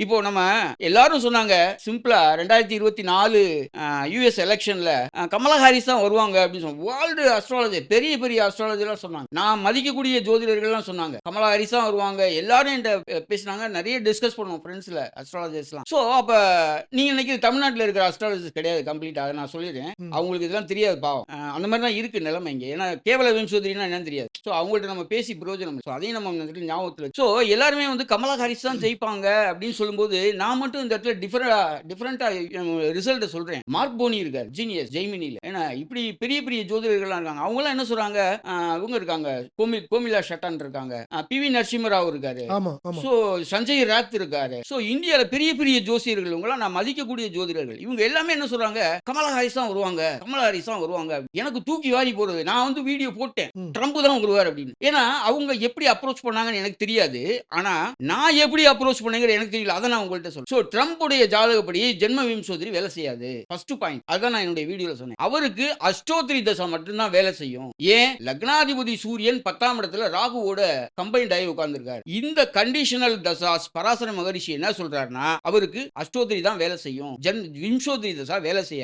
இப்போ நம்ம எல்லாரும் சொன்னாங்க சிம்பிளா 2024 யுஎஸ் எலெக்ஷன்ல கமலா ஹாரிஸ் தான் வருவாங்க அப்படின்னு சொன்னாங்க. வேர்ல்டு அஸ்ட்ராலஜி பெரிய பெரிய அஸ்ட்ராலஜிலாம் சொன்னாங்க. நான் மதிக்கக்கூடிய ஜோதிடர்கள்லாம் சொன்னாங்க கமலா ஹாரிஸ் தான் வருவாங்க. எல்லாரும் என்கிட்ட பேசினாங்க. நிறைய டிஸ்கஸ் பண்ணுவோம் ஃப்ரெண்ட்ஸ்ல அஸ்ட்ராலஜர்ஸ்லாம். ஸோ அப்ப நீங்க இன்னைக்கு தமிழ்நாட்டில் இருக்கிற அஸ்ட்ராலஜிஸ்ட் கிடையாது கம்ப்ளீட்டா. அதை நான் சொல்லிடுறேன். அவங்களுக்கு இதெல்லாம் தெரியாது பாவம். அந்த மாதிரி தான் இருக்கு நிலைமை இங்க. ஏன்னா கேவல விம்சோதரினா என்னன்னு தெரியாது. ஸோ அவங்கள்ட்ட நம்ம பேசி பிரயோஜனம். ஸோ அதையும் நம்ம ஞாபகத்தில். ஸோ எல்லாருமே வந்து கமலா ஹாரிஸ் தான் ஜெயிப்பாங்க அப்படின்னு சொல்லும்போது நான் மட்டும் இந்த இடத்துல டிஃபரெண்டா ரிசல்ட் சொல்றேன். மார்க் போனி இருக்காரு ஜீனியஸ் ஜெய்மினில. ஏன்னா இப்படி பெரிய பெரிய ஜோதிடர்கள்லாம் இருக்காங்க. அவங்க எல்லாம் என்ன சொல்றாங்க, இவங்க இருக்காங்க கோமிலா ஷட்டான் இருக்காங்க, பிவி நரசிம்மராவ் இருக்காரு, ஸோ சஞ்சய் ராத் இருக்காரு. ஸோ இந்தியாவில் பெரிய பெரிய ஜோசியர்கள் இவங்களாம் நான் மதிக்கக்கூடிய ஜோதிடர்கள். இவங்க எல்லாமே என்ன சொல்றாங்க, கமலா ஹாரிஸ் தான் வருவாங்க, கமலா ஹாரிஸ் தான் வருவாங்க. எனக்கு தூக்கி வாரி போறது. நான் வந்து வீடியோ போட்டேன் ட்ரம்ப் தான் வருவார் அப்படின்னு. ஏன்னா அவங்க எப்படி அப்ரோச் பண்ணாங்கன்னு எனக்கு தெரியாது. ஆனா நான் எப்படி அப்ரோச் பண்ணேங்கிற எனக்கு தெரியல. அதை நான் உங்கள்கிட்ட சொல்றேன். ஸோ ட்ரம்புடைய ஜாதகப்படி ஜென்ம விம்சோதரி வேலை செய்யாது. First point. அதான் நான் என்னுடைய வீடியோல சொன்னேன். அவருக்கு அஷ்டோத்திரி தசை மட்டும்தான் வேலை செய்யும். ஏன் லக்னாதிபதி சூரியன் 10ஆம் இடத்துல ராகுவோட கம்பைன்ட் ஆகி உட்கார்ந்துருக்காரு. இந்த கண்டிஷனல் தசாஸ் பராசர மகரிஷி என்ன சொல்றாருன்னா அவருக்கு அஷ்டோத்திரி தான் வேலை செய்யும், விம்சோதரி தசா வேலை செய்யாது.